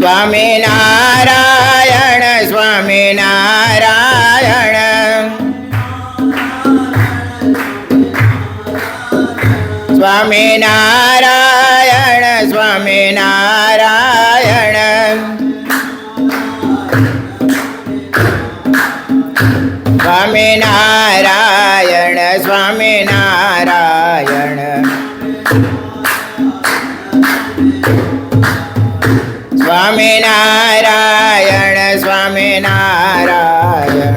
સ્વામિનારાયણ સ્વામિનારાયણ સ્વામિનારાયણ સ્વામિનારાયણ સ્વામિનારાયણ સ્વામિનારાયણ સ્વામિનારાયણ સ્વામિનારાયણ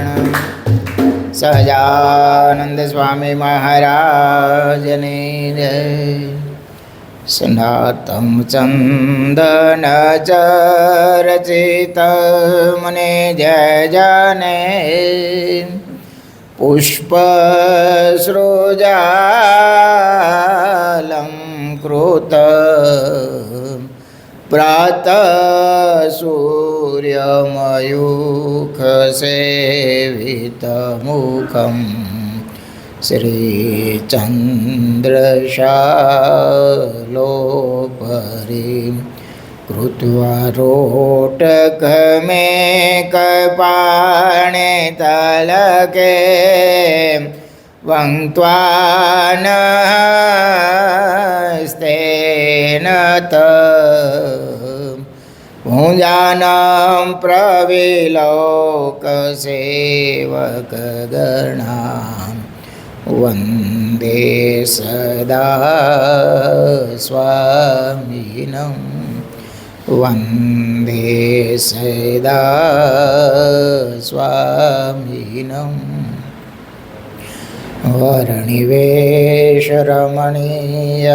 સહજાનંદ સ્વામી મહારાજની જય. સનાતમ ચંદન ચરચિત મને જય જને પુષ્પ સૃજાલંકૃત પ્રાત સૂર્યમયુખ સેવિત મુખમ શ્રીચંદ્રશાલોપરી કૃત્વા રોટકમે કપાણે તલકે વંક્ત્વાનસ્તેન ભુજાનં પ્રવિલોકસેવકગણાં વંદે સદા સ્વામિનં વંદે સદા સ્વામિનં. વર્ણિવેશરમણીય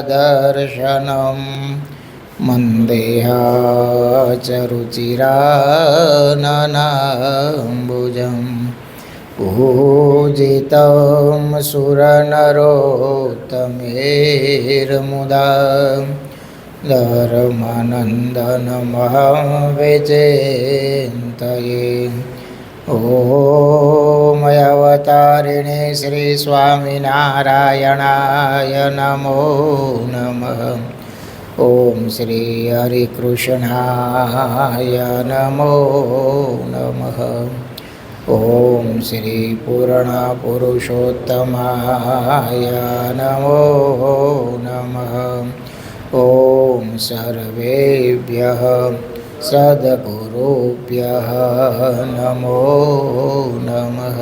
દર્શનમ મંદેહાચરુચિરાનનાંબુજં પૂજિतं સુરનરોત્તમૈર્મુદા ધર્માનંદનમઃ વિચિંતયે. ઓમ અવતારિણે શ્રી સ્વામિનારાયણાય નમો નમઃ. ઓમ શ્રી હરિકૃષ્ણાય નમો નમઃ. ઓમ શ્રી પૂર્ણ પુરુષોત્તમાય નમો નમઃ. ઓમ સર્વેભ્યઃ સદ્ગુરુભ્યઃ નમો નમઃ.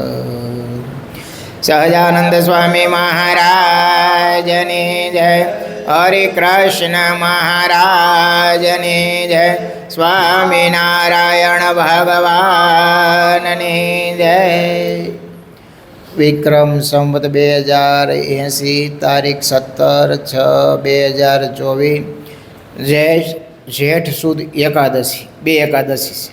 સહજાનંદ સ્વામી મહારાજની જય. હરે કૃષ્ણ મહારાજની જય. સ્વામિનારાયણ ભગવાનની જય. વિક્રમ સંવત 2080 તારીખ 17/6/2024 જેઠ સુદ એકાદશી 2 એકાદશી છે.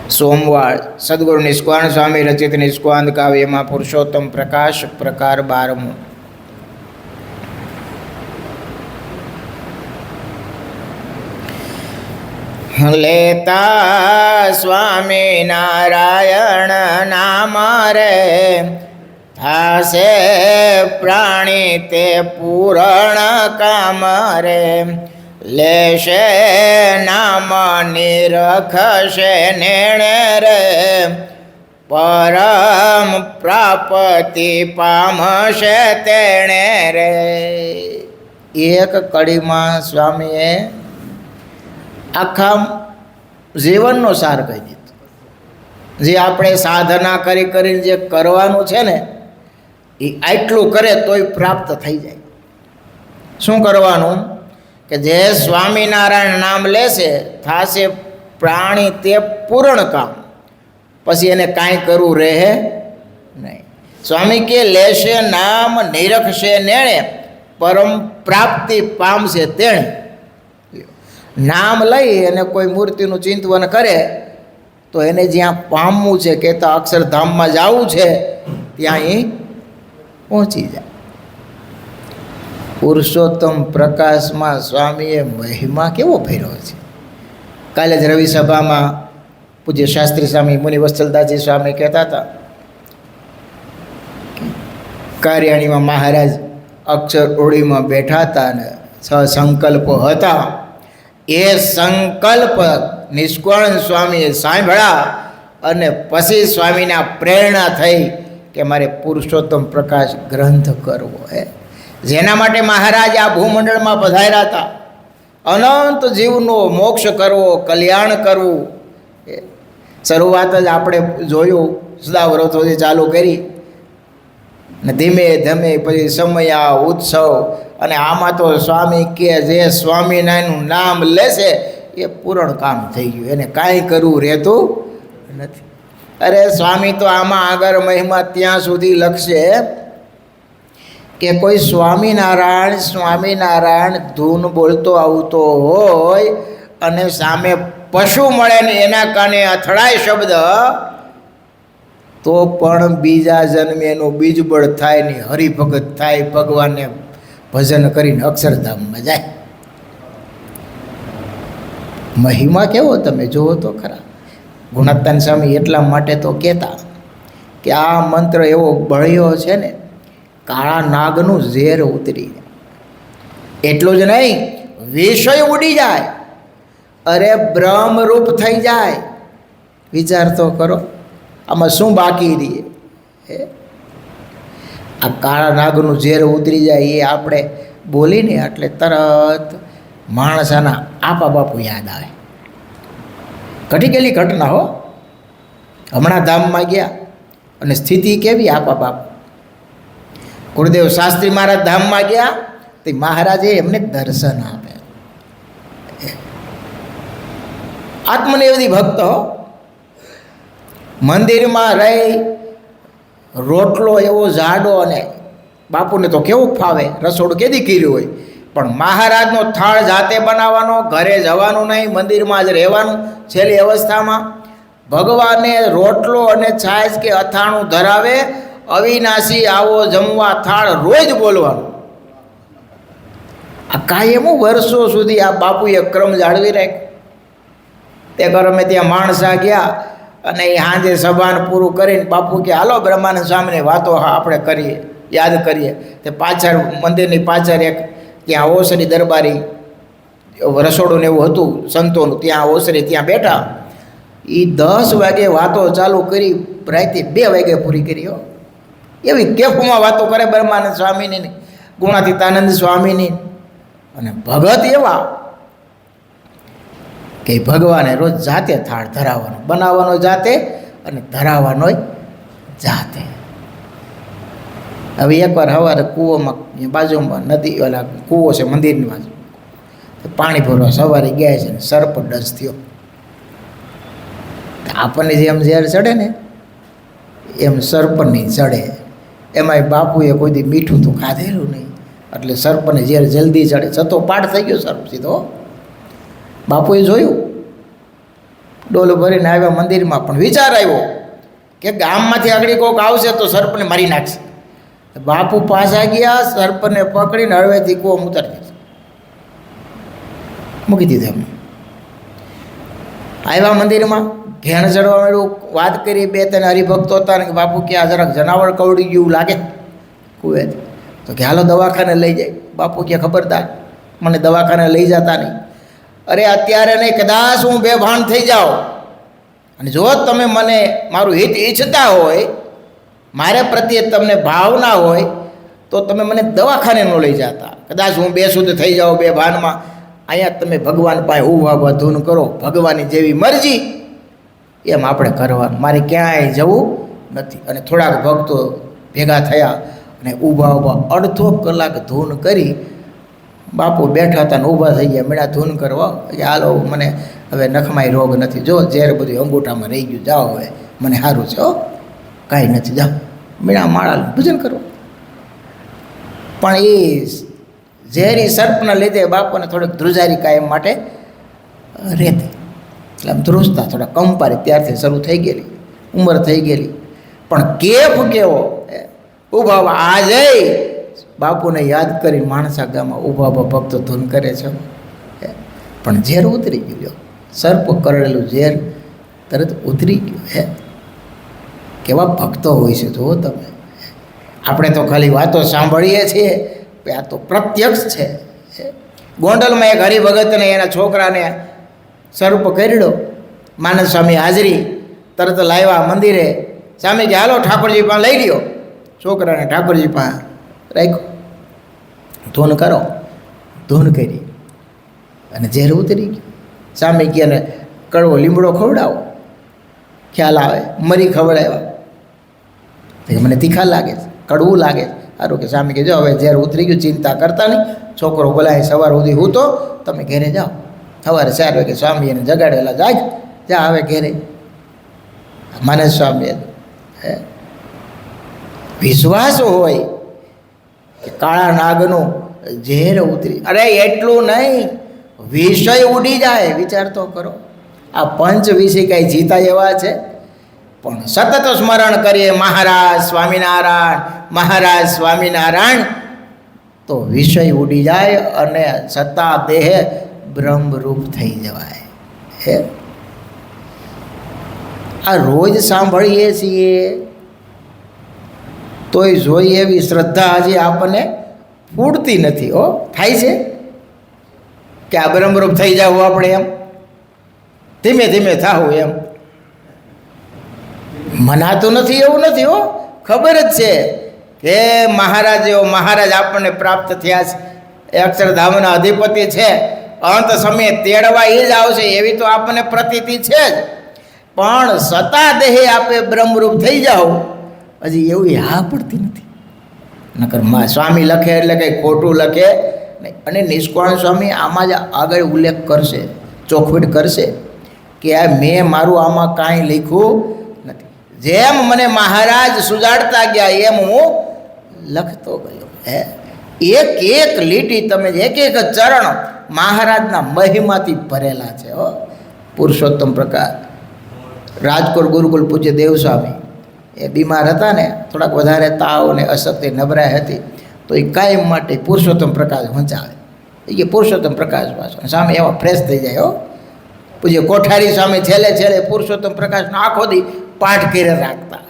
સોમવાર સદગુરુ નિષ્કાળ સ્વામી રચિત નિષ્કાંત કાવ્યમાં પુરુષોત્તમ પ્રકાશ પ્રકાર 12મો. લેતા સ્વામિનારાયણ નામ રે થાશે પ્રાણી તે પૂરણ કામ રે. લેશે નામ નિરખશે નેણે રે પરમ પ્રાપ્તિ પામશે તેણે રે. એક કડીમાં સ્વામીએ આખા જીવનનો સાર કહી દીધો. જે આપણે સાધના કરી કરીને જે કરવાનું છે ને એ આટલું કરે તોય પ્રાપ્ત થઈ જાય. શું કરવાનું કે જે સ્વામિનારાયણ નામ લેશે થાશે પ્રાણી તે પૂર્ણ કામ. પછી એને કાંઈ કરવું રહે નહીં. સ્વામી કે લેશે નામ નિરખશે નેણે પરમ પ્રાપ્તિ પામશે તેણે. નામ લઈ અને કોઈ મૂર્તિનું ચિંતન કરે તો એને જ્યાં પામવું છે કે તો અક્ષરધામમાં જવું છે ત્યાં એ પહોંચી જાય. પુરુષોત્તમ પ્રકાશમાં સ્વામીએ મહિમા કેવો ભર્યો છે. કાલે જ રવિ સભામાં પૂજ્ય શાસ્ત્રી સ્વામી મુનિ વત્સલદાસજી સ્વામી કહેતા હતા કાર્યાણીમાં મહારાજ અક્ષર ઓળીમાં બેઠા હતા અને સંકલ્પો હતા એ સંકલ્પ નિષ્કોણ સ્વામીએ સાંભળ્યા અને પછી સ્વામીના પ્રેરણા થઈ કે મારે પુરુષોત્તમ પ્રકાશ ગ્રંથ કરવો હે, જેના માટે મહારાજ આ ભૂમંડળમાં પધાર્યા હતા. અનંત જીવનો મોક્ષ કરવો, કલ્યાણ કરવું. શરૂઆત જ આપણે જોયું, સદા વ્રતોથી ચાલુ કરી ને ધીમે ધીમે પછી સમય ઉત્સવ, અને આમાં તો સ્વામી કે જે સ્વામિનારાયણનું નામ લેશે એ પૂરણ કામ થઈ ગયું, એને કાંઈ કરવું રહેતું નથી. અરે સ્વામી તો આમાં આગળ મહિમા ત્યાં સુધી લખશે કે કોઈ સ્વામિનારાયણ સ્વામિનારાયણ ધૂન બોલતો આવતો હોય અને સામે પશુ મળે ને એના કાને અથડાય શબ્દ, તો પણ બીજા જન્મે એનું બીજબળ થાય ને હરિભગત થાય, ભગવાનને ભજન કરીને અક્ષરધામમાં જાય. મહિમા કેવો તમે જુઓ તો ખરા. ગુણાતાન સ્વામી એટલા માટે તો કહેતા કે આ મંત્ર એવો બળ્યો છે ને, કાળા નાગનું ઝેર ઉતરી. એટલું જ નહીં, વિષય ઉડી જાય, અરે બ્રહ્મરૂપ થઈ જાય. વિચાર તો કરો, આમાં શું બાકી રહીએ? આ કાળા નાગનું ઝેર ઉતરી જાય એ આપણે બોલીને એટલે તરત માણસાના આપા બાપુ યાદ આવે. ઘટી ગયેલી ઘટના હો. હમણાં ધામમાં ગયા અને સ્થિતિ કેવી આપા બાપુ. ગુરુદેવ શાસ્ત્રી મહારાજ ધામમાં ગયા તો મહારાજે એમને દર્શન આપે. આત્મનિવેદી ભક્ત હો. મંદિરમાં રહી રોટલો એવો જાડો, અને બાપુને તો કેવું ફાવે, રસોડું કેદી કર્યું હોય, પણ મહારાજનો થાળ જાતે બનાવવાનો, ઘરે જવાનું નહીં, મંદિરમાં જ રહેવાનું. છેલ્લી અવસ્થામાં ભગવાને રોટલો અને છાશ કે અથાણું ધરાવે, અવિનાશી આવો જમવા થાળ રોજ બોલવાનું. આ કાયમ વર્ષો સુધી આ બાપુએ ક્રમ જાળવી રાખ્યો. તે ગરમે ત્યાં માણસા ગયા અને એ સાંજે સભાન પૂરું કરીને બાપુ કે હાલો બ્રહ્માનંદ સ્વામીની વાતો આપણે કરીએ, યાદ કરીએ. તે પાછળ મંદિરની પાછળ એક ત્યાં ઓસરી દરબારી રસોડું ને એવું હતું સંતોનું, ત્યાં ઓસરી ત્યાં બેઠા. એ 10 વાગે વાતો ચાલુ કરી, રાતે 2 વાગે પૂરી કરી. હો, એવી કેફમાં વાતો કરે બ્રહ્માનંદ સ્વામીની, ગુણાતીતાનંદ સ્વામીની. અને ભગત એવા કે ભગવાને રોજ જાતે થાળ ધરાવવાનો, બનાવવાનો જાતે અને ધરાવવાનો જાતે. હવે એકવાર સવારે કૂવામાં બાજુમાં નદી, ઓલા કૂવો છે મંદિરની બાજુ, પાણી ભરવા સવારે ગયા છે ને સર્પ ડસ થયો. આપણને જેમ ઝેર ચડે ને એમ સર્પની ચડે. એમાંય બાપુએ કોઈ દી મીઠું તો ખાધેલું નહીં, એટલે સર્પને ઝેર જલ્દી ચડે. છતો પાઠ થઈ ગયો સર્પ સીધો. બાપુએ જોયું, ડોલ ભરીને આવ્યા મંદિરમાં, પણ વિચાર આવ્યો કે ગામમાંથી આગળ કોઈક આવશે તો સર્પને મારી નાખશે. બાપુ પાછા ગયા, સર્પને પકડીને હળવેથી કૂવો ઉતારી દીધો, મૂકી દીધો. એમ આવ્યા મંદિરમાં, ઘેણ ચડવા માંડ્યું, વાત કરી. 2-3 હરિભક્તો હતા ને બાપુ કે આ જરાક જનાવર કવડી ગયું લાગે કુવેથી, તો કે હાલો દવાખાને લઈ જાય. બાપુ કે ખબરદાર, મને દવાખાને લઈ જતા નહીં. અરે અત્યારે નહીં, કદાચ હું બેભાન થઈ જાઉં અને જો તમે મને મારું હિત ઈચ્છતા હોય, મારે પ્રત્યે તમને ભાવના હોય, તો તમે મને દવાખાને ન લઈ જતા. કદાચ હું બેશુદ્ધ થઈ જાઉં બેભાનમાં, અહીંયા તમે ભગવાન પાસે ઊભા ધૂન કરો, ભગવાનની જેવી મરજી એમ આપણે કરવાનું, મારે ક્યાંય જવું નથી. અને થોડાક ભક્તો ભેગા થયા અને ઊભા અડધો કલાક ધૂન કરી. બાપુ બેઠા હતા ને ઊભા થઈ ગયા, મેળા ધૂન કરવા. હાલો મને હવે નખમાય રોગ નથી, જો ઝેર બધું અંગૂઠામાં રહી ગયું, જાઓ હવે મને સારું છે, હો કાંઈ નથી, જાઓ મેળા માળા ભજન કરો. પણ એ ઝેરી સર્પના લીધે બાપુને થોડીક ધ્રુજારી કાયમ માટે રહેતી, એટલે આમ ધ્રુજતા થોડા કંપારી ત્યારથી શરૂ થઈ ગયેલી, ઉંમર થઈ ગયેલી. પણ કેફ કેવો ઊભા આજે બાપુને યાદ કરી માણસા ગામમાં ઊભા ભક્તો ધૂન કરે છે. પણ ઝેર ઉતરી ગયું, સર્પ કરેલું ઝેર તરત ઉતરી ગયું. કેવા ભક્તો હોય છે જુઓ તમે. આપણે તો ખાલી વાતો સાંભળીએ છીએ, આ તો પ્રત્યક્ષ છે. ગોંડલમાં એક હરિભગતને એના છોકરાને સ્વરૂપ કર્યો, માનસ સ્વામી હાજરી, તરત લાવ્યા મંદિરે. સ્વામી કે હાલો ઠાકોરજી પાસે લઈ ગયો, છોકરાને ઠાકોરજી પાસે રાખ્યો, ધૂન કરો, ધૂન કરી અને ઝેર ઉતરી ગયું. સ્વામી કે એને કડવો લીમડો ખવડાવો, ખ્યાલ આવે, મરી ખવડાવ્યા, મને તીખા લાગે છે, કડવું લાગે છે. સારું કે સ્વામી કે જો હવે ઝેર ઉતરી ગયું, ચિંતા કરતા નહીં, છોકરો બોલાય સવાર સુધી હું તો તમે ઘેરે જાઓ. સવારે 4 વાગે સ્વામી એને જગાડેલા, જાય જા હવે ઘેરે. માનસ સ્વામી વિશ્વાસ હોય કે કાળા નાગનું ઝેર ઉતરી, અરે એટલું નહીં, વિષય ઉડી જાય. વિચાર તો કરો, આ પંચ વિષય કાંઈ જીતા એવા છે? પણ સતત સ્મરણ કરીએ મહારાજ સ્વામિનારાયણ, મહારાજ સ્વામિનારાયણ, તો વિષય ઉડી જાય અને સત્તા દેહ બ્રહ્મરૂપ થઈ જવાય. હે આ રોજ સાંભળીએ છીએ તોય જોઈએ એવી શ્રદ્ધા હજી આપણને ફૂટતી નથી. થાય છે કે આ બ્રહ્મરૂપ થઈ જવું આપણે, એમ ધીમે ધીમે થાવું, એમ મનાતું નથી એવું નથી. ખબર જ છે કે મહારાજ આપણને પ્રાપ્ત થયા છે, એ અક્ષરધામના અધિપતિ છે, અંત સમયે તેડવા એ જ આવશે એવી તો આપણને પ્રતીતિ છે જ. પણ સતા દેહે આપે બ્રહ્મરૂપ થઈ જાઓ, હજી એવું હા પડતી નથી. નકર સ્વામી લખે એટલે કંઈ ખોટું લખે નહીં. અને નિષ્કાળ સ્વામી આમાં જ આગળ ઉલ્લેખ કરશે, ચોખવટ કરશે કે આ મેં મારું આમાં કાંઈ લખ્યું નથી, જેમ મને મહારાજ સુજાડતા ગયા એમ હું લખતો ગયો. એક એક લીટી તમે એક એક ચરણ મહારાજના મહિમાથી ભરેલા છે. પુરુષોત્તમ પ્રકાશ રાજકોટ ગુરુકુલ પૂજ્ય દેવસ્વામી એ બીમાર હતા ને, થોડાક વધારે તાવ ને અશક્તિ નબળાઈ હતી, તો એ કાયમ માટે પુરુષોત્તમ પ્રકાશ વંચાવે. એ કે પુરુષોત્તમ પ્રકાશ વાંચો, સામે એવા ફ્રેશ થઈ જાય. પૂજ્ય કોઠારી સામે છેલ્લે પુરુષોત્તમ પ્રકાશનો આખો દી પાઠ કરી રાખતા.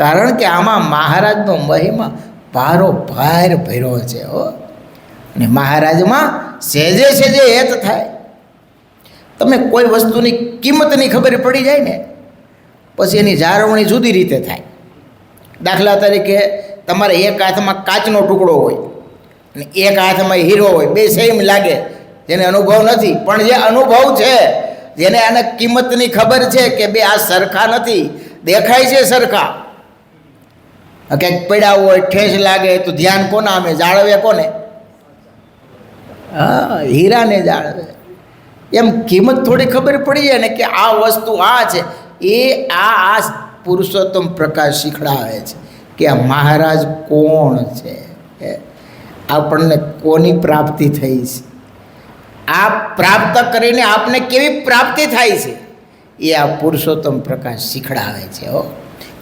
કારણ કે આમાં મહારાજનો મહિમા ભારો ભાર ભર્યો છે. અને મહારાજમાં સહેજે હેત થાય. તમે કોઈ વસ્તુની કિંમતની ખબર પડી જાય ને, પછી એની જાળવણી જુદી રીતે થાય. દાખલા તરીકે તમારે એક હાથમાં કાચનો ટુકડો હોય અને એક હાથમાં હીરો હોય, બે સેમ લાગે, જેને અનુભવ નથી. પણ જે અનુભવ છે, જેને આને કિંમતની ખબર છે કે બે આ સરખા નથી, દેખાય છે સરખા, કંઈક પડ્યા હોય, ઠેસ લાગે તો ધ્યાન કોના અમે જાળવે? કોને? હીરાને જાળવે. એમ કિંમત થોડી ખબર પડી જાય ને કે આ વસ્તુ આ છે, એ આ પુરુષોત્તમ પ્રકાશ શીખડાવે છે કે આ મહારાજ કોણ છે, આપણને કોની પ્રાપ્તિ થઈ છે, આ પ્રાપ્ત કરીને આપને કેવી પ્રાપ્તિ થાય છે, એ આ પુરુષોત્તમ પ્રકાશ શીખડાવે છે.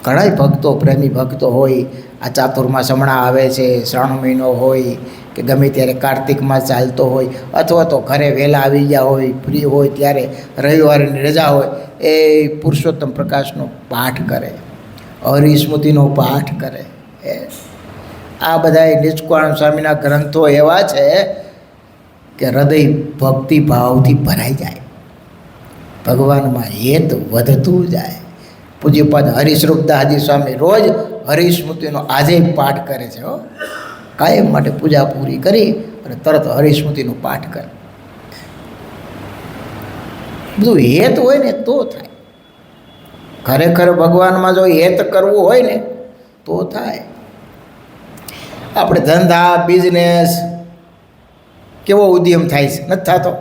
ઘણા ભક્તો, પ્રેમી ભક્તો હોય, આ ચાતુર્માસ હમણાં આવે છે, શ્રાવણ મહિનો હોય કે ગમે ત્યારે કાર્તિકમાં ચાલતો હોય, અથવા તો ઘરે વહેલા આવી ગયા હોય, ફ્રી હોય ત્યારે રવિવારની રજા હોય, એ પુરુષોત્તમ પ્રકાશનો પાઠ કરે, હરિસ્મૃતિનો પાઠ કરે. આ બધા નિષ્કાળ સ્વામીના ગ્રંથો એવા છે કે હૃદય ભક્તિ ભાવથી ભરાઈ જાય, ભગવાનમાં હેત વધતું જાય. પૂજ્યપાદ હરિસ્વરૂપદાસજી સ્વામી રોજ હરિસ્મૃતિનો આજે પાઠ કરે છે. કાયમ માટે પૂજા પૂરી કરી અને તરત હરિસ્મૃતિનો પાઠ કરે. બધું હેત હોય ને તો થાય. ખરેખર ભગવાનમાં જો હેત કરવું હોય ને તો થાય. આપણે ધંધા બિઝનેસ કેવો ઉદ્યમ થાય છે? નથી થતો,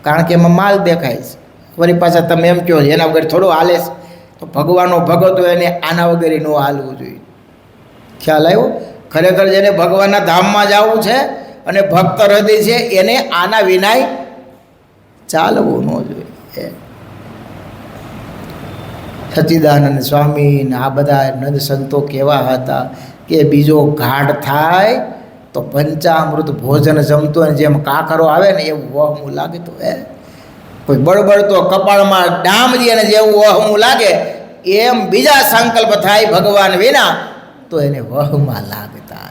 કારણ કે એમાં માલ દેખાય છે. વળી પાછા તમે એમ કહો એના વગર થોડું હાલે છે, તો ભગવાનનો ભગત હોય એને આના વગર ન હાલવું જોઈએ. ખ્યાલ આવ્યો? ખરેખર જેને ભગવાનના ધામમાં જવું છે અને ભક્ત હૃદય છે, એને આના વિનાય ચાલવું ન જોઈએ. સચ્ચિદાનંદ સ્વામી ને આ બધા નંદ સંતો કેવા હતા કે બીજો ઘાટ થાય તો પંચામૃત ભોજન જમતો ને જેમ કાકરો આવે ને એવું વહમું લાગતું. કોઈ બળબડ તો કપાળમાં ડામ દે ને જેવું વહમું લાગે, એમ બીજા સંકલ્પ થાય ભગવાન વિના તો એને વહમાં લાગતા.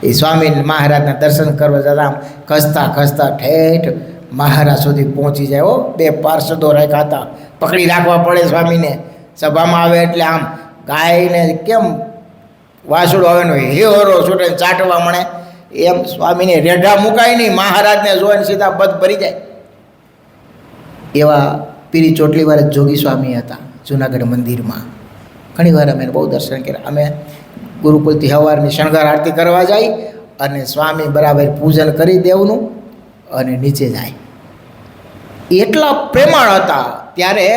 એ સ્વામી મહારાજના દર્શન કરવા જતા આમ ખસતા ખસતા ઠેઠ મહારાજ સુધી પહોંચી જાય. હો, 2 પાર્ષદો રાખ્યા હતા, પકડી રાખવા પડે સ્વામીને. સભામાં આવે એટલે આમ ગાયને કેમ વાસુડો આવે ને હેરો છૂટે ચાટવા મળે એમ સ્વામીને રેઢા મુકાય નહીં, મહારાજને જોઈને સીધા બધ ભરી જાય. એવા પીરી ચોટલીવાળા જોગી સ્વામી હતા જુનાગઢ મંદિરમાં. ઘણીવાર અમે બહુ દર્શન કર્યા. અમે ગુરુકુલથી સવારની શણગાર આરતી કરવા જાય અને સ્વામી બરાબર પૂજન કરી દેવનું અને નીચે જાય. એટલા પ્રેમાળ હતા. ત્યારે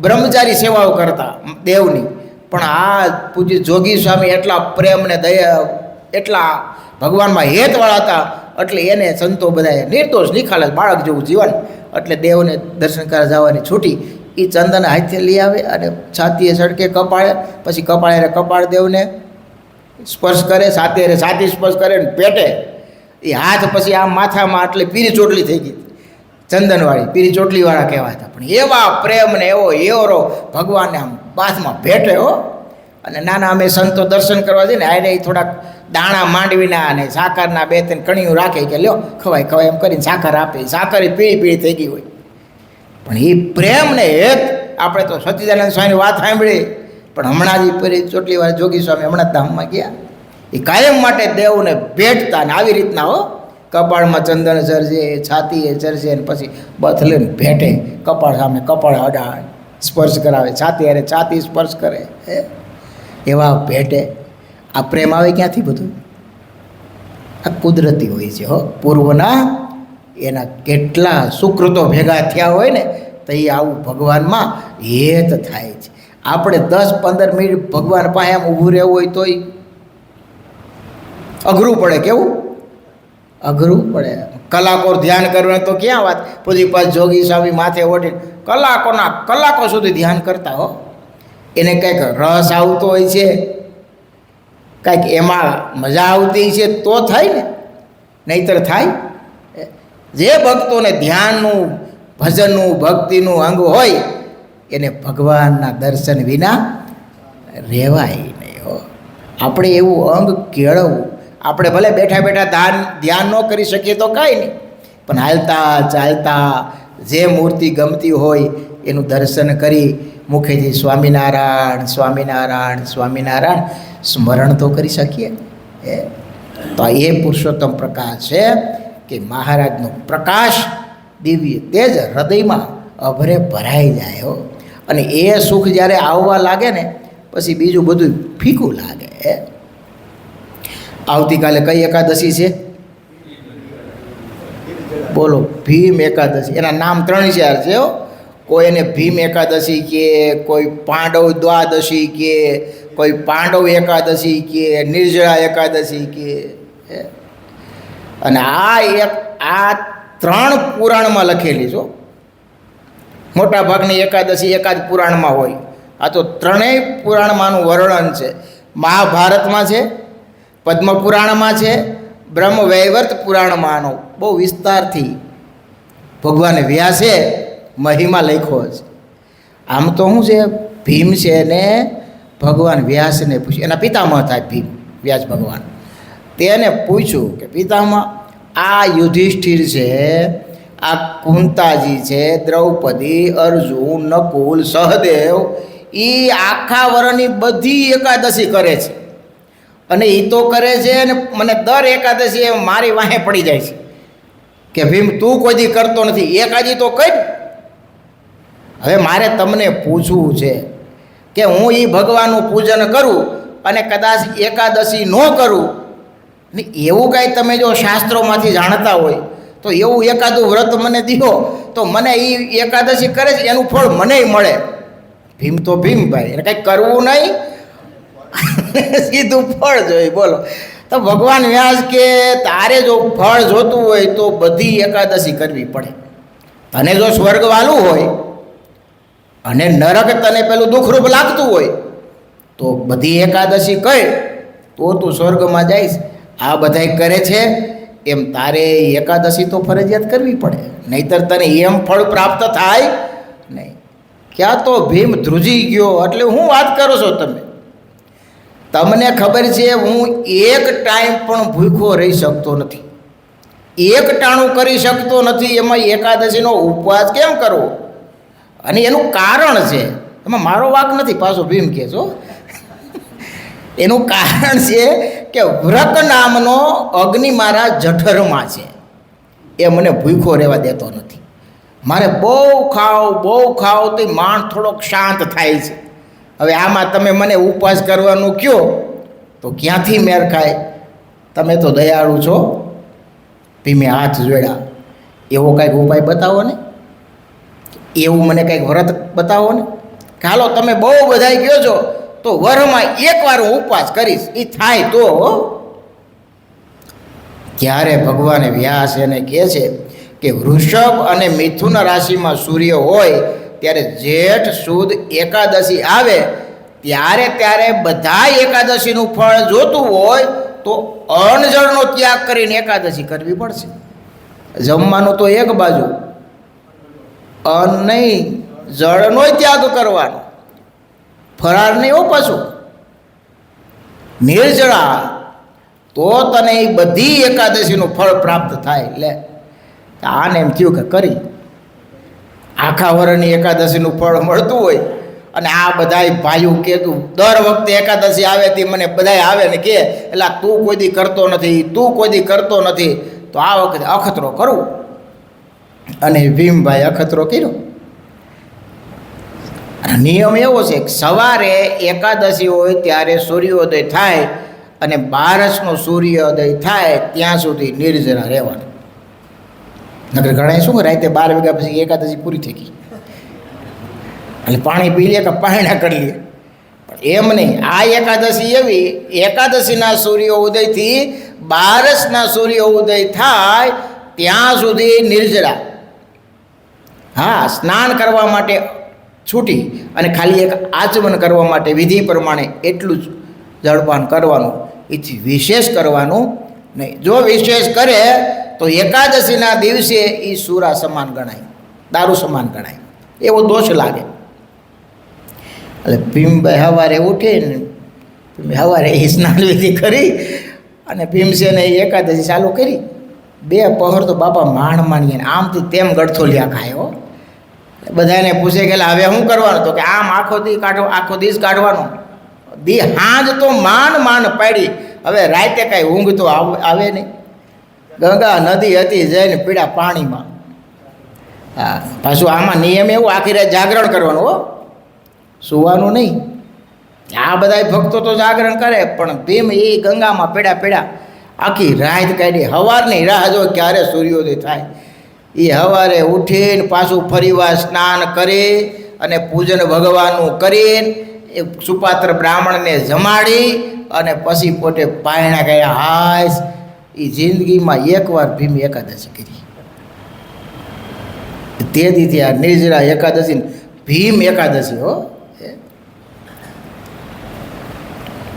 બ્રહ્મચારી સેવાઓ કરતા દેવની, પણ આ પૂજ્ય જોગી સ્વામી એટલા પ્રેમ ને દયા, એટલા ભગવાનમાં હેતવાળા હતા. એટલે એને સંતો બધાએ નિર્દોષ નિખાલસ બાળક જેવું જીવન, એટલે દેવને દર્શન કરવા જવાની છૂટી. એ ચંદન હાથે લઈ આવે અને છાતીએ સડકે કપાળે, પછી કપાળે કપાળ દેવને સ્પર્શ કરે, છાતી સ્પર્શ કરે ને પેટે. એ હાથ પછી આમ માથામાં એટલે પીરી ચોટલી થઈ ગઈ, ચંદનવાળી પીરી ચોટલીવાળા કહેવાતા. પણ એવા પ્રેમ ને એવો એવરો ભગવાનને આમ બાથમાં ભેટે. હો, અને નાના અમે સંતો દર્શન કરવા જઈએ ને આને થોડાક દાણા માંડવીના અને સાકરના 2-3 કણીઓ રાખે કે લ્યો ખવાય ખવાય એમ કરીને સાકર આપે. સાકર એ પીળી પીળી થઈ ગઈ હોય, પણ એ પ્રેમ ને હેત. આપણે તો સચ્ચિદાનંદ સ્વામીની વાત સાંભળી, પણ હમણાં જ પીરી ચોટલીવાળા જોગી સ્વામી હમણાં ધામમાં ગયા. એ કાયમ માટે દેવને ભેટતા ને આવી રીતના. હો, કપાળમાં ચંદન ચરજે, છાતીએ ચરજે ને પછી બથ લઈને ભેટે. કપાળ સામે કપાળ અડાડ, સ્પર્શ કરાવે, છાતી અરે છાતી સ્પર્શ કરે. એવા ભેટે. આ પ્રેમ આવે ક્યાંથી? બધું આ કુદરતી હોય છે. હો, પૂર્વના એના કેટલા સુકૃતો ભેગા થયા હોય ને તો એ આવું ભગવાનમાં હેત થાય છે. આપણે 10-15 મિનિટ ભગવાન પાસે આમ ઊભું રહેવું હોય તોય અઘરું પડે. કેવું અઘરું પડે? કલાકો ધ્યાન કરવાનું તો ક્યાં વાત. પછી પાછ જોગી સ્વામી માથે ઓઢી કલાકો સુધી ધ્યાન કરતા. હો, એને કંઈક રસ આવતો હોય છે, કંઈક એમાં મજા આવતી છે તો થાય ને, નહીંતર થાય? જે ભક્તોને ધ્યાનનું, ભજનનું, ભક્તિનું અંગ હોય એને ભગવાનના દર્શન વિના રહેવાય નહીં. હો, આપણે એવું અંગ કેળવવું. આપણે ભલે બેઠા બેઠા ધ્યાન ન કરી શકીએ તો કાંઈ નહીં, પણ હાલતા ચાલતા જે મૂર્તિ ગમતી હોય એનું દર્શન કરી મુખેથી સ્વામિનારાયણ સ્વામિનારાયણ સ્વામિનારાયણ સ્મરણ તો કરી શકીએ. તો એ પુરુષોત્તમ પ્રકાશ છે કે મહારાજનો પ્રકાશ દિવ્ય તેજ હૃદયમાં અભરે ભરાઈ જાય. હો, અને એ સુખ જ્યારે આવવા લાગે ને પછી બીજું બધું ફીકું લાગે. આવતીકાલે કઈ એકાદશી છે? બોલો, ભીમ એકાદશી. એના નામ 3-4 છે. કોઈ એને ભીમ એકાદશી કે, કોઈ પાંડવ દ્વાદશી કે, કોઈ પાંડવ એકાદશી કે, નિર્જળા એકાદશી કે. અને આ 3 પુરાણમાં લખેલી છો. મોટા ભાગની એકાદશી એકાદ પુરાણમાં હોય. આ તો 3ય પુરાણમાંનું વર્ણન છે. મહાભારતમાં છે, પદ્મ પુરાણમાં છે, બ્રહ્મ વૈવર્ત પુરાણમાંનો બહુ વિસ્તારથી ભગવાન વ્યાસે મહિમા લખ્યો છે. આમ તો શું છે, ભીમ છે ને ભગવાન વ્યાસને પૂછ્યું, એના પિતામહ થાય ભીમ વ્યાસ ભગવાન. તેને પૂછ્યું કે પિતામહ, આ યુધિષ્ઠિર છે, આ કુંતાજી છે, દ્રૌપદી, અર્જુન, નકુલ, સહદેવ, એ આખા વર્ષની બધી એકાદશી કરે છે અને એ તો કરે છે અને મને દર એકાદશી મારી વાહે પડી જાય છે કે ભીમ તું કોઈ દી કરતો નથી, એકાદી તો કર. હવે મારે તમને પૂછવું છે કે હું એ ભગવાનનું પૂજન કરું અને કદાચ એકાદશી ન કરું ને એવું કાંઈ તમે જો શાસ્ત્રોમાંથી જાણતા હોય તો એવું એકાદું વ્રત મને દીધો તો મને એ એકાદશી કરે છે એનું ફળ મને મળે. ભીમ તો ભીમ ભાઈ, એને કંઈક કરવું નહીં, સીધું ફળ જોઈએ. બોલો, તો ભગવાન વ્યાસ કે તારે જો ફળ જોતું હોય તો બધી એકાદશી કરવી પડે. તને જો સ્વર્ગ વાલું હોય અને નરક તને પેલું દુઃખરૂપ લાગતું હોય તો બધી એકાદશી કર તો તું સ્વર્ગમાં જઈશ. આ બધાય કરે છે એમ તારે એકાદશી તો ફરજિયાત કરવી પડે, નહીંતર તને એમ ફળ પ્રાપ્ત થાય નહીં. ક્યાં તો ભીમ ધ્રુજી ગયો. એટલે હું વાત કરો છો તમે? તમને ખબર છે હું એક ટાઈમ પણ ભૂખ્યો રહી શકતો નથી, એક ટાણું કરી શકતો નથી, એમાં એકાદશીનો ઉપવાસ કેમ કરવો? અને એનું કારણ છે, એમાં મારો વાંક નથી, પાછો ભીમ કહે છો. એનું કારણ છે કે વ્રત નામનો અગ્નિ મારા જઠરમાં છે, એ મને ભૂખ્યો રહેવા દેતો નથી. મારે બહુ ખાવ તો માણ થોડોક શાંત થાય છે. હવે આમાં તમે મને ઉપવાસ કરવાનું કહો તો ક્યાંથી મેર ખાય? તમે તો દયાળુ છો. ભીમે હાથ જોડ્યા. એવો કંઈક ઉપાય બતાવો ને, એવું મને કંઈક વ્રત બતાવો ને. હાલો તમે બહુ બધા કહો છો તો વરમાં એકવાર હું ઉપવાસ કરીશ, એ થાય તો. ત્યારે ભગવાન વ્યાસ એને કહે છે કે વૃષભ અને મિથુન રાશિમાં સૂર્ય હોય ત્યારે જેઠ સુદ એકાદશી આવે ત્યારે બધા એકાદશીનું ફળ જોતું હોય તો અન્નજળનો ત્યાગ કરીને એકાદશી કરવી પડશે. જમવાનું તો એક બાજુ, અન્ન નહીં, જળનો ત્યાગ કરવાનો, ફરાર નહીં હો પાછું, નિર્જળા, તો તને એ બધી એકાદશીનું ફળ પ્રાપ્ત થાય. લે આને એમ થયું કે કરી આખા વર્ષની એકાદશીનું ફળ મળતું હોય અને આ બધાય ભાઈઓ કહેતું દર વખતે એકાદશી આવે તે મને બધાય આવે ને કે એટલે તું કોઈ દી કરતો નથી, તું કોઈ દી કરતો નથી, તો આ વખતે અખતરો કરવું. અને ભીમભાઈ અખતરો કર્યો. નિયમ એવો છે કે સવારે એકાદશી હોય ત્યારે સૂર્યોદય થાય અને બારસનો સૂર્યોદય થાય ત્યાં સુધી નિર્જરા રહેવાનું. નકર ઘણા શું રાતે 12 વાગ્યા પછી એકાદશી પૂરી થઈ ગઈ એટલે પાણી પી લે કે પાણી કરી લે. એમ નહીં, આ એકાદશી એવી, એકાદશીના સૂર્ય ઉદયથી બારસના સૂર્ય ઉદય થાય ત્યાં સુધી નિર્જરા. હા, સ્નાન કરવા માટે છૂટી અને ખાલી એક આચમન કરવા માટે વિધિ પ્રમાણે એટલું જ જળપાન કરવાનું, એથી વિશેષ કરવાનું નહીં. જો વિશેષ કરે તો એકાદશીના દિવસે એ સૂરા સમાન ગણાય, દારૂ સમાન ગણાય, એવો દોષ લાગે. એટલે ભીમભાઈ સવારે ઉઠીને સવારે એ સ્નાન વિધિ કરી અને ભીમસેને એકાદશી ચાલુ કરી. 2 પહોર તો બાપા માંડ માંડીએ આમથી તેમ ગળથોલિયા ખાયો. બધાને પૂછે કે હવે શું કરવાનું? તો કે આમ આખો દિવસ કાઢવાનો. હાંજ તો માંડ પાડી. હવે રાતે કાંઈ ઊંઘ તો આવે નહીં. ગંગા નદી હતી જઈને પીડા પાણીમાં. હા, પાછું આમાં નિયમ એવું આખી રાત જાગરણ કરવાનું હો, સુવાનું નહીં. આ બધા ભક્તો તો જાગરણ કરે પણ ભીમ એ ગંગામાં પીડા આખી રાત કાઢી. સવારની રાહ જો ક્યારે સૂર્યોદય થાય. એ સવારે ઉઠીને પાછું ફરીવાર સ્નાન કરી અને પૂજન ભગવાનનું કરીને એ સુપાત્ર બ્રાહ્મણને જમાડી અને પછી પોતે પાયણા ગયા. હાશ, એ જિંદગીમાં એકવાર ભીમ એકાદશી કરી. તે દીથી આ નિર્જરા એકાદશી ભીમ એકાદશી હો.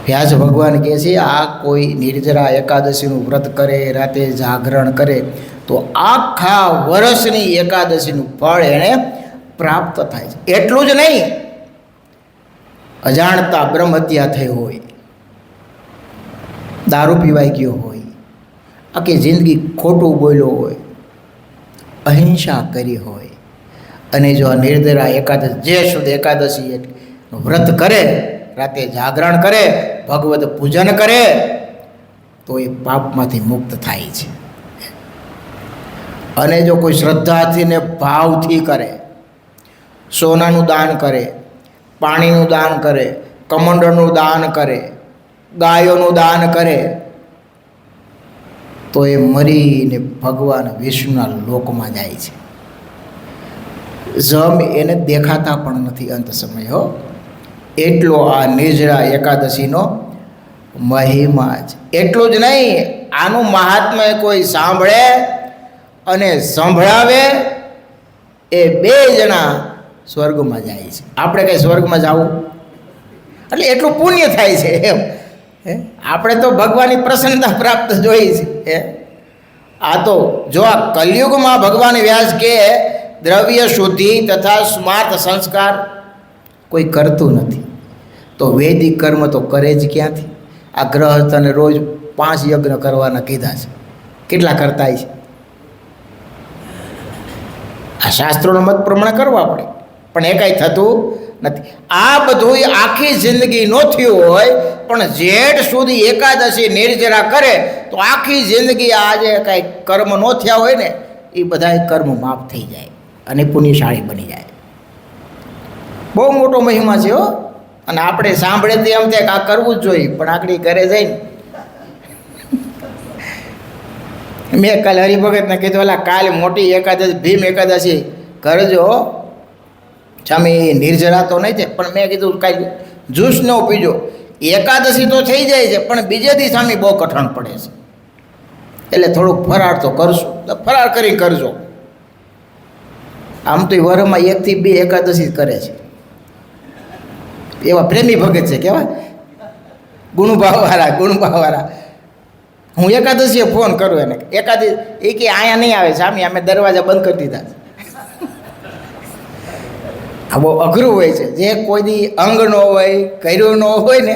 વ્યાસ ભગવાન કહે છે આ કોઈ નિર્જરા એકાદશીનું વ્રત કરે, રાતે જાગરણ કરે તો આખા વર્ષની એકાદશીનું ફળ એણે પ્રાપ્ત થાય છે. એટલું જ નહીં, અજાણતા બ્રહ્મહત્યા થઈ હોય, દારૂ પીવાઈ ગયો હોય, આખી જિંદગી ખોટું બોલ્યો હોય, અહિંસા કરી હોય અને જો આ નિર્જરા એકાદશી, જે શુદ્ધ એકાદશી વ્રત કરે, રાતે જાગરણ કરે, ભગવત પૂજન કરે તો એ પાપમાંથી મુક્ત થાય છે. અને જો કોઈ શ્રદ્ધાથી ને ભાવથી કરે, સોનાનું દાન કરે, પાણીનું દાન કરે, કમંડળનું દાન કરે, ગાયોનું દાન કરે તો એ મરીને ભગવાન વિષ્ણુના લોકમાં જાય છે. જમ એને દેખાતા પણ નથી અંત સમય હો. એટલો આ નિર્જરા એકાદશીનો મહિમા છે. એટલું જ નહીં, આનું મહાત્મ્ય કોઈ સાંભળે અને સંભળાવે એ 2 જણા સ્વર્ગમાં જાય છે. આપણે કંઈ સ્વર્ગમાં જવું એટલે એટલું પુણ્ય થાય છે એમ. આપણે તો ભગવાનની પ્રસન્નતા પ્રાપ્ત જોઈ છે. આ તો જો આ કલયુગમાં ભગવાન વ્યાસ કે દ્રવ્ય શુદ્ધિ તથા સ્માર્ત સંસ્કાર કોઈ કરતું નથી, તો વૈદિક કર્મ તો કરે જ ક્યાંથી? આ ગ્રહસ્થને રોજ 5 યજ્ઞ કરવાના કીધા છે, કેટલા કરતા છે? આ શાસ્ત્રોના મત પ્રમાણે કરવા પડે, પણ એ કાંઈ થતું નથી. આ બધું આખી જિંદગી ન થયું હોય પણ જેઠ સુધી એકાદશી નિર્જરા કરે તો આખી જિંદગી આજે કાંઈ કર્મ ન થયા હોય ને એ બધા કર્મ માફ થઈ જાય અને પુણ્યશાળી બની જાય. બહુ મોટો મહિમા છે હો. અને આપણે સાંભળે તો એમ થાય કે આ કરવું જ જોઈએ, પણ આકડી ઘરે જઈને મેં કાલે હરિભગતને કીધું, ઓલા કાલે મોટી એકાદશી ભીમ એકાદશી કરજો સ્વામી, નિર્જરા તો નહીં થાય, પણ મેં કીધું કાંઈ જ્યુસ ન પીજો. એકાદશી તો થઈ જાય છે પણ બીજે દી સ્વામી બહુ કઠણ પડે છે, એટલે થોડુંક ફરાળ તો કરશું, તો ફરાળ કરી કરજો. આમ તો એ વરમાં 1 થી 2 એકાદશી કરે છે, એવા પ્રેમી ભગત છે, કેવા ગુણભાવવાળા. હું એકાદશીએ ફોન કરું એને, એકાદશી એ કે અહીંયા નહીં આવે સ્વામી, અમે દરવાજા બંધ કરી દીધા. આ બહુ અઘરું હોય છે, જે કોઈ દી અંગ ન હોય, કર્યું ન હોય ને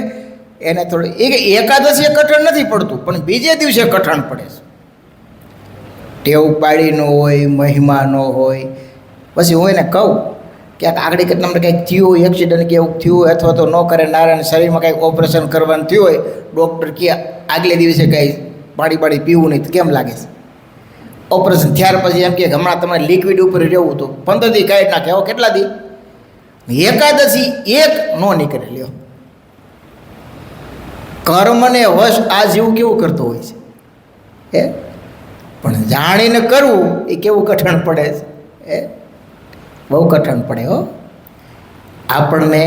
એને થોડું એ એકાદશીએ કઠણ નથી પડતું, પણ બીજે દિવસે કઠણ પડે છે. ટેવ પાડી ન હોય, મહિમા ન હોય. પછી હું એને કહું ક્યાંક આગળ કેટલા મને કંઈક થયું હોય, એક્સિડન્ટ કે એવું થયું હોય, અથવા તો ન કરે નારાયણ શરીરમાં કંઈક ઓપરેશન કરવાનું થયું હોય, ડૉક્ટર કે આગલે દિવસે કંઈ પાણી પીવું નહીં તો કેમ લાગે છે? ઓપરેશન થયા પછી એમ કે હમણાં તમારે લિક્વિડ ઉપર રહેવું તો 15 દી કાઢી નાખે. આવો કેટલા દી? એકાદશી એક નો નીકળે. લ્યો, કર્મને વશ આ જીવ કેવું કરતો હોય છે હે, પણ જાણીને કરવું એ કેવું કઠણ પડે છે હે, બહુ કઠણ પડે હો. આપણને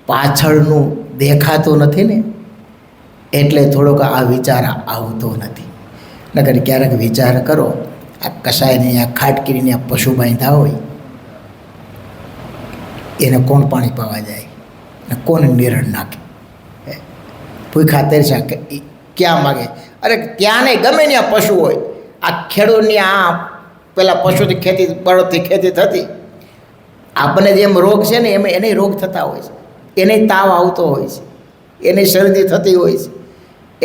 પાછળનું દેખાતું નથી ને એટલે થોડોક આ વિચાર આવતો નથી. નકર ક્યારેક વિચાર કરો, આ કસાયને આ ખાટકીને આ પશુ બાંધ્યા હોય એને કોણ પાણી પાવા જાય ને કોણ નિરણ નાખે? ભૂખા તરસ્યા ક્યાં માગે? અરે ત્યાં નહીં, ગમે ત્યાં પશુ હોય. આ ખેડૂતની આ પેલા પશુથી ખેતી, બળદથી ખેતી થતી, આપણને જેમ રોગ છે ને એમ એને રોગ થતા હોય છે, એને તાવ આવતો હોય છે, એને શરદી થતી હોય છે,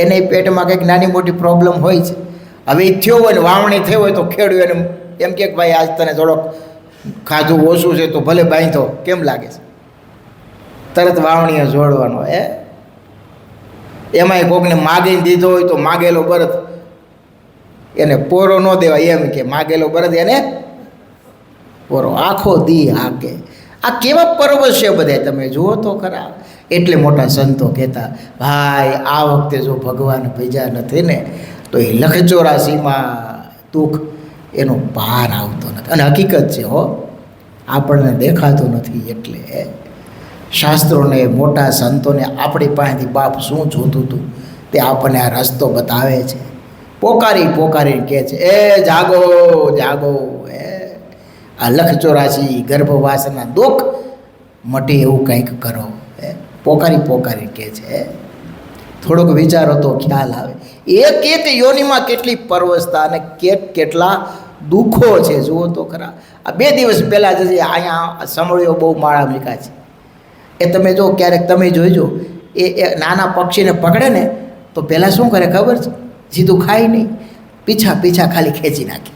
એને પેટમાં કંઈક નાની મોટી પ્રોબ્લેમ હોય છે. હવે એ થયો હોય ને વાવણી થઈ હોય તો ખેડૂત એને એમ કે ભાઈ આજ તને થોડોક ખાધું ઓછું છે તો ભલે બાંધો, કેમ લાગે છે? તરત વાવણીએ જોડવાનો હે. એમાંય કોકને માગીને દીધો હોય તો માગેલો બળદ એને પોરો ન દેવાય, એમ કે માગેલો બળદ એને પોરો આખો દી હાકે. આ કેવા પર્વ છે બધા, તમે જુઓ તો ખરા. એટલે મોટા સંતો કહેતા, ભાઈ આ વખતે જો ભગવાન ભેજા નથી ને તો એ 184માં દુઃખ એનો પાર આવતો નથી. અને હકીકત છે હો, આપણને દેખાતું નથી. એટલે શાસ્ત્રોને, મોટા સંતોને આપણી પાસેથી બાપ શું જોતું હતું તે આપણને આ રસ્તો બતાવે છે. પોકારીને કહે છે, એ જાગો જાગો, આ 184 ગર્ભવાસના દુઃખ મટે એવું કંઈક કરો. પોકારી કહે છે. થોડોક વિચારો તો ખ્યાલ આવે. એક યોનિમાં કેટલી પરવસતા અને કેટલા દુઃખો છે, જુઓ તો ખરા. આ 2 દિવસ પહેલાં જ અહીંયા સમળીઓ બહુ માળા મૂક્યા છે. એ તમે જો ક્યારેક તમે જોઈજો, એ નાના પક્ષીને પકડે ને તો પહેલાં શું કરે ખબર છે? સીધું ખાય નહીં, પીછા ખાલી ખેંચી નાખે,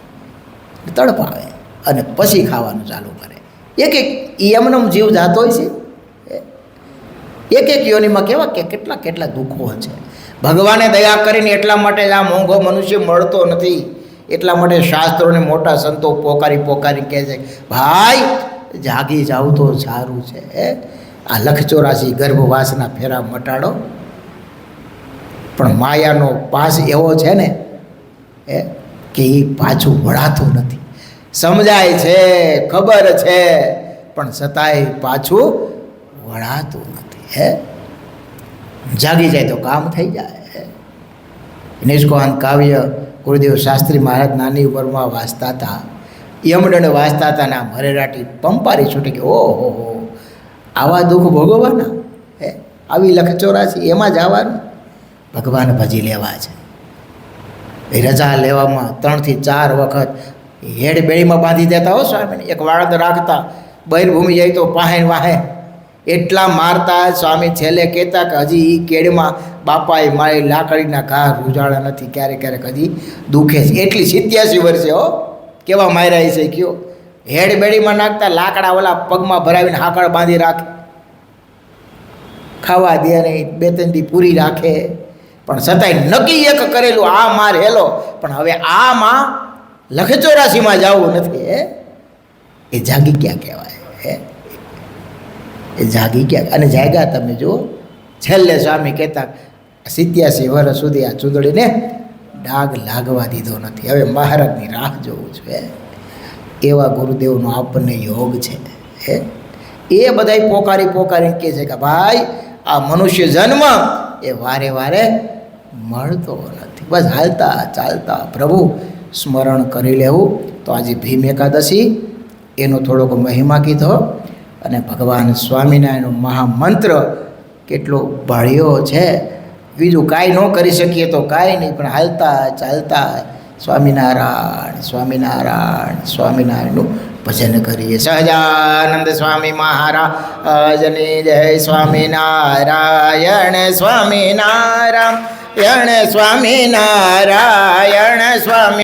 તડપાવે અને પછી ખાવાનું ચાલુ કરે. એક એમનેમ જીવ જાતો હોય છે. એક યોનિમાં કેવા કે કેટલા દુઃખો છે. ભગવાને દયા કરીને એટલા માટે આ મોંઘો મનુષ્ય મળતો નથી, એટલા માટે શાસ્ત્રોને મોટા સંતો પોકારી કહે છે, ભાઈ જાગી જાવ તો સારું છે. આ 184 ગર્ભવાસના ફેરા મટાડો. પણ માયાનો પાસ એવો છે ને કે એ પાછું વળાતું નથી. સમજાય છે, ખબર છે, પણ છતાંય પાછું વળાતું નથી. જાગી જાય તો કામ થઈ જાય. નિષ્કોહાન કાવ્ય ગુરુદેવ શાસ્ત્રી મહારાજ નાની ઉંમરમાં વાંચતા હતા, યમદંડ વાંચતા હતા ને આમ હરેરાટી પંપારી છૂટી ગઈ. ઓહો, આવા દુઃખ ભોગવવાના આવી 184 એમાં જવાનું. ભગવાન ભજી લેવા છે. એ રજા લેવામાં 3 થી 4 વખત હેડ બેડીમાં બાંધી દેતા હો સ્વામીને. એક વાળંદ રાખતા, બહિર્ભૂમિ જાય તો પાહે વાહે એટલા મારતા સ્વામી છેલ્લે કહેતા કે હજી એ કેળમાં બાપાએ મારી લાકડીના ઘા રૂજાડા નથી, ક્યારેક ક્યારેક હજી દુખે છે. એટલી 87 વર્ષે હો, કેવા માર્યા છે કયો. હેડ બેડીમાં નાખતા, લાકડા ઓલા પગમાં ભરાવીને હાકળ બાંધી રાખે, ખાવા દે નહીં, 2-3 દી પૂરી રાખે. પણ છતાંય નક્કી એક કરેલું, આ માર હેલો, પણ હવે આમાં લખચોરાશીમાં જવું નથી. એ જાગી ક્યાં કહેવાય? એ જાગી ક્યાં? અને જાગ્યા તમે જુઓ. છેલ્લે સ્વામી કહેતા 87 વર્ષ સુધી આ ચૂંદડીને ડાઘ લાગવા દીધો નથી. હવે મહારાજની રાહ જોવું છે. એવા ગુરુદેવનો આપણને યોગ છે. એ બધાય પોકારીને કહે છે કે ભાઈ આ મનુષ્ય જન્મ એ વારે વારે મળતો નથી. બસ હાલતા ચાલતા પ્રભુ સ્મરણ કરી લેવું. તો આજે ભીમ એકાદશી એનો થોડોક મહિમા કીધો, અને ભગવાન સ્વામિનારાયણનો મહામંત્ર કેટલો ભાળ્યો છે. બીજું કાંઈ ન કરી શકીએ તો કાંઈ નહીં, પણ હાલતા ચાલતા સ્વામિનારાયણ સ્વામિનારાયણ સ્વામિનારાયણનું ભજન કરીએ. સહજાનંદ સ્વામી મહારાજની જય. સ્વામિનારાયણ સ્વામિનારાયણ સ્વામિનારાયણ સ્વામી